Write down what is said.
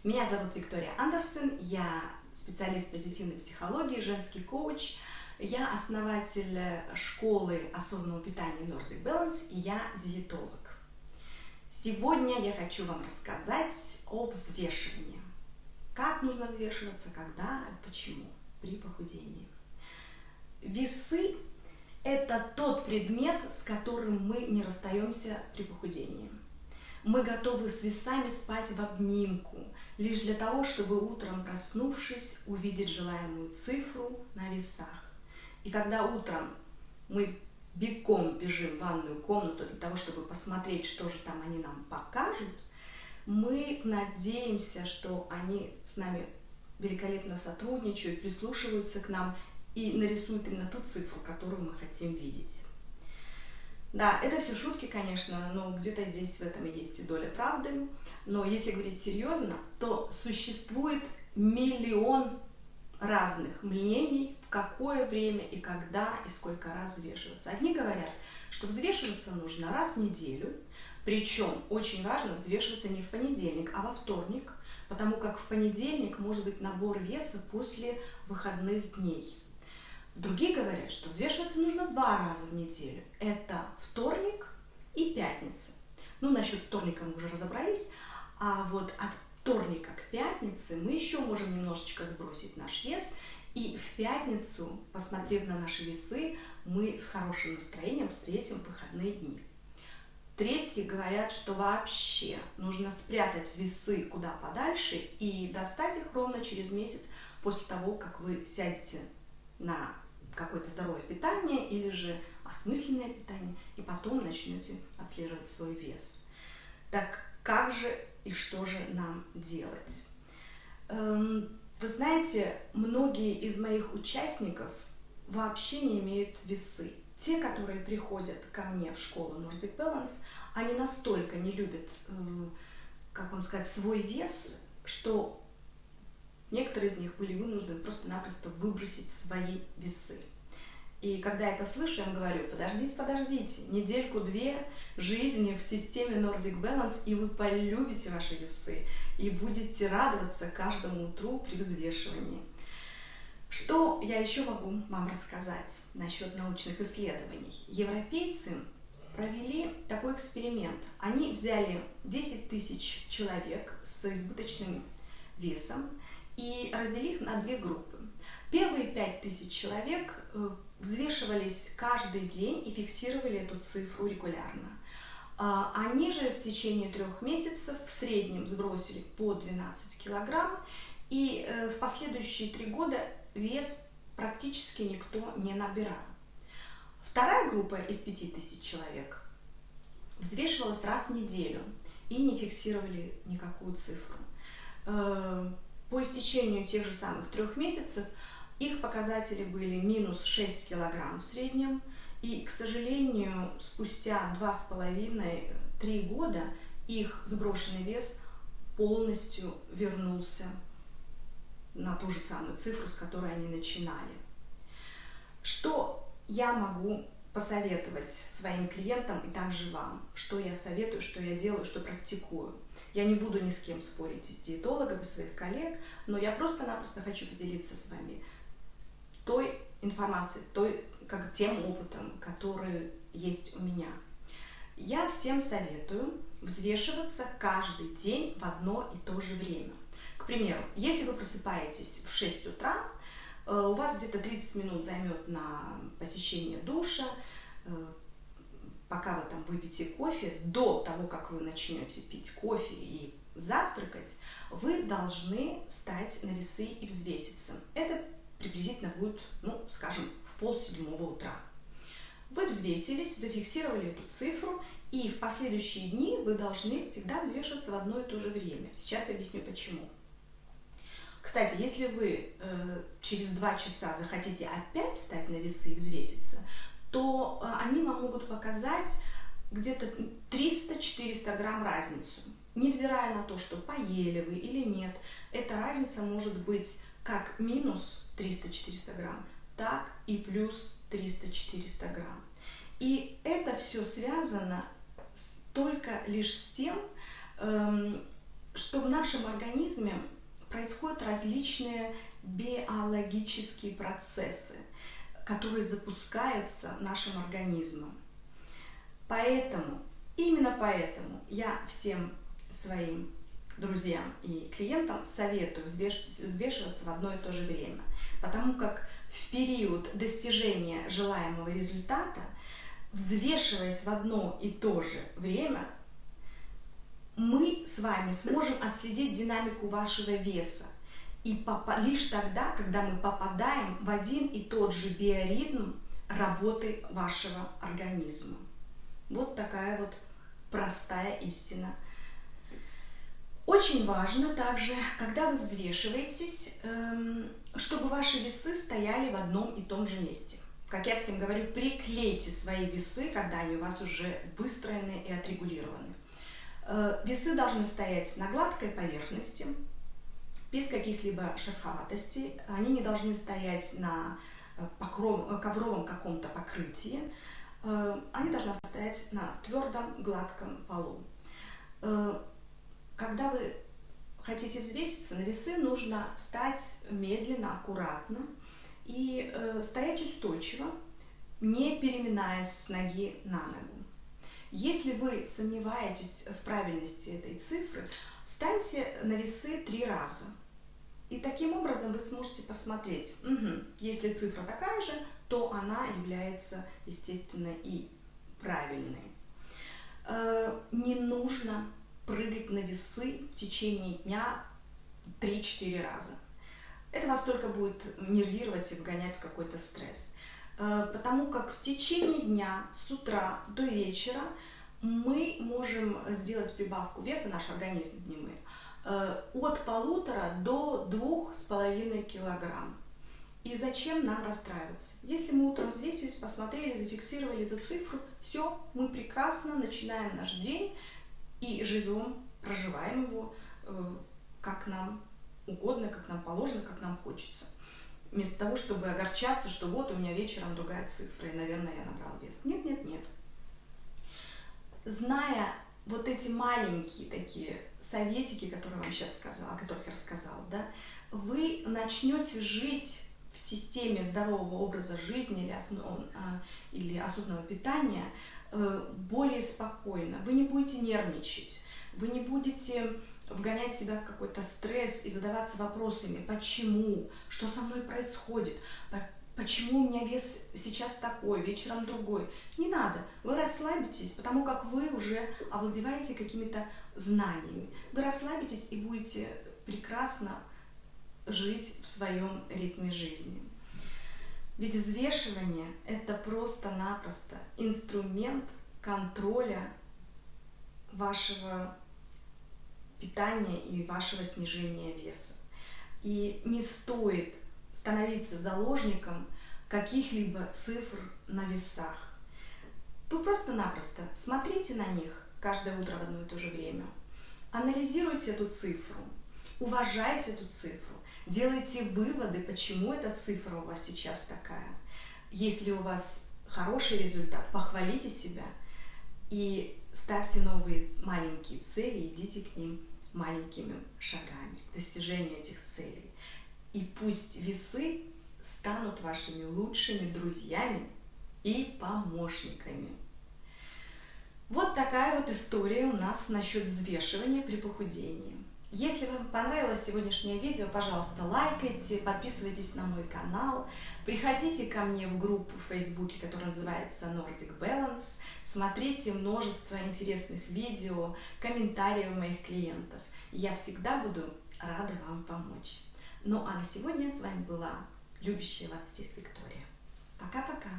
Меня зовут Виктория Андерсон, я специалист позитивной психологии, женский коуч, я основатель школы осознанного питания Nordic Balance и я диетолог. Сегодня я хочу вам рассказать о взвешивании. Как нужно взвешиваться, когда, почему при похудении. Весы – это тот предмет, с которым мы не расстаемся при похудении. Мы готовы с весами спать в обнимку, лишь для того, чтобы утром, проснувшись, увидеть желаемую цифру на весах. И когда утром мы бегом бежим в ванную комнату для того, чтобы посмотреть, что же там они нам покажут, мы надеемся, что они с нами великолепно сотрудничают, прислушиваются к нам и нарисуют именно ту цифру, которую мы хотим видеть. Да, это все шутки, конечно, но где-то здесь в этом и есть и доля правды. Но если говорить серьезно, то существует миллион разных мнений, в какое время и когда и сколько раз взвешиваться. Одни говорят, что взвешиваться нужно раз в неделю, причем очень важно взвешиваться не в понедельник, а во вторник, потому как в понедельник может быть набор веса после выходных дней. Другие говорят, что взвешиваться нужно 2 раза в неделю. Это вторник и пятница. Ну, насчет вторника мы уже разобрались. А вот от вторника к пятнице мы еще можем немножечко сбросить наш вес. И в пятницу, посмотрев на наши весы, мы с хорошим настроением встретим выходные дни. Третьи говорят, что вообще нужно спрятать весы куда подальше и достать их ровно через месяц после того, как вы сядете на какое-то здоровое питание или же осмысленное питание, и потом начнете отслеживать свой вес. Так как же и что же нам делать? Вы знаете, многие из моих участников вообще не имеют весы. Те, которые приходят ко мне в школу Nordic Balance, они настолько не любят, как вам сказать, свой вес, что некоторые из них были вынуждены просто-напросто выбросить свои весы. И когда я это слышу, я им говорю: подождите, недельку-две жизни в системе Nordic Balance, и вы полюбите ваши весы, и будете радоваться каждому утру при взвешивании. Что я еще могу вам рассказать насчет научных исследований? Европейцы провели такой эксперимент. Они взяли 10 тысяч человек с избыточным весом и разделили их на 2 группы. Первые 5000 человек взвешивались каждый день и фиксировали эту цифру регулярно. Они же в течение 3 месяцев в среднем сбросили по 12 килограмм, и в последующие 3 года вес практически никто не набирал. Вторая группа из 5000 человек взвешивалась раз в неделю и не фиксировали никакую цифру. По истечению тех же самых 3 месяцев их показатели были минус 6 килограмм в среднем, и, к сожалению, спустя 2,5-3 года их сброшенный вес полностью вернулся на ту же самую цифру, с которой они начинали. Что я могу посоветовать своим клиентам и также вам? Что я советую, что я делаю, что практикую? Я не буду ни с кем спорить из диетологов и своих коллег, но я просто-напросто хочу поделиться с вами той информацией, тем опытом, который есть у меня. Я всем советую взвешиваться каждый день в одно и то же время. К примеру, если вы просыпаетесь в 6 утра, у вас где-то 30 минут займет на посещение душа, пока вы там выпьете кофе, до того, как вы начнете пить кофе и завтракать, вы должны встать на весы и взвеситься. Это приблизительно будет, скажем, в 6:30 утра. Вы взвесились, зафиксировали эту цифру, и в последующие дни вы должны всегда взвешиваться в одно и то же время. Сейчас я объясню почему. Кстати, если вы через 2 часа захотите опять встать на весы и взвеситься, то они вам могут показать где-то 300-400 грамм разницу. Невзирая на то, что поели вы или нет, эта разница может быть как минус 300-400 грамм, так и плюс 300-400 грамм. И это все связано только лишь с тем, что в нашем организме происходят различные биологические процессы, которые запускаются нашим организмом. Поэтому, именно поэтому я всем своим друзьям и клиентам советую взвешиваться в одно и то же время, потому как в период достижения желаемого результата, взвешиваясь в одно и то же время, мы с вами сможем отследить динамику вашего веса. И лишь тогда, когда мы попадаем в один и тот же биоритм работы вашего организма. Вот такая вот простая истина. Очень важно также, когда вы взвешиваетесь, чтобы ваши весы стояли в одном и том же месте. Как я всем говорю, приклейте свои весы, когда они у вас уже выстроены и отрегулированы. Весы должны стоять на гладкой поверхности, без каких-либо шероховатостей. Они не должны стоять на ковровом каком-то покрытии. Они должны стоять на твердом, гладком полу. Когда вы хотите взвеситься, на весы нужно встать медленно, аккуратно и стоять устойчиво, не переминаясь с ноги на ногу. Если вы сомневаетесь в правильности этой цифры, встаньте на весы 3 раза. И таким образом вы сможете посмотреть, если цифра такая же, то она является, естественно, и правильной. Не нужно прыгать на весы в течение дня 3-4 раза. Это вас только будет нервировать и вгонять в какой-то стресс. Потому как в течение дня, с утра до вечера, мы можем сделать прибавку веса, наш организм, не мы, от 1,5 до 2,5 килограмм. И зачем нам расстраиваться? Если мы утром взвесились, посмотрели, зафиксировали эту цифру, все, мы прекрасно начинаем наш день и живем, проживаем его как нам угодно, как нам положено, как нам хочется. Вместо того, чтобы огорчаться, что вот у меня вечером другая цифра, и, наверное, я набрал вес. Нет, нет, нет. Зная вот эти маленькие такие советики, которые я вам сейчас сказала, о которых я рассказала, да, вы начнете жить в системе здорового образа жизни или осознанного питания более спокойно. Вы не будете нервничать, вы не будете вгонять себя в какой-то стресс и задаваться вопросами, почему, что со мной происходит, почему у меня вес сейчас такой, вечером другой. Не надо, вы расслабитесь, потому как вы уже овладеваете какими-то знаниями. Вы расслабитесь и будете прекрасно жить в своем ритме жизни. Ведь взвешивание – это просто-напросто инструмент контроля вашего питания и вашего снижения веса. И не стоит становиться заложником каких-либо цифр на весах. Вы просто-напросто смотрите на них каждое утро в одно и то же время, анализируйте эту цифру, уважайте эту цифру, делайте выводы, почему эта цифра у вас сейчас такая. Если у вас хороший результат, похвалите себя и ставьте новые маленькие цели, идите к ним маленькими шагами к достижению этих целей. И пусть весы станут вашими лучшими друзьями и помощниками. Вот такая вот история у нас насчет взвешивания при похудении. Если вам понравилось сегодняшнее видео, пожалуйста, лайкайте, подписывайтесь на мой канал, приходите ко мне в группу в Фейсбуке, которая называется Nordic Balance, смотрите множество интересных видео, комментариев моих клиентов. Я всегда буду рада вам помочь. Ну а на сегодня с вами была любящая вас всех Виктория. Пока-пока!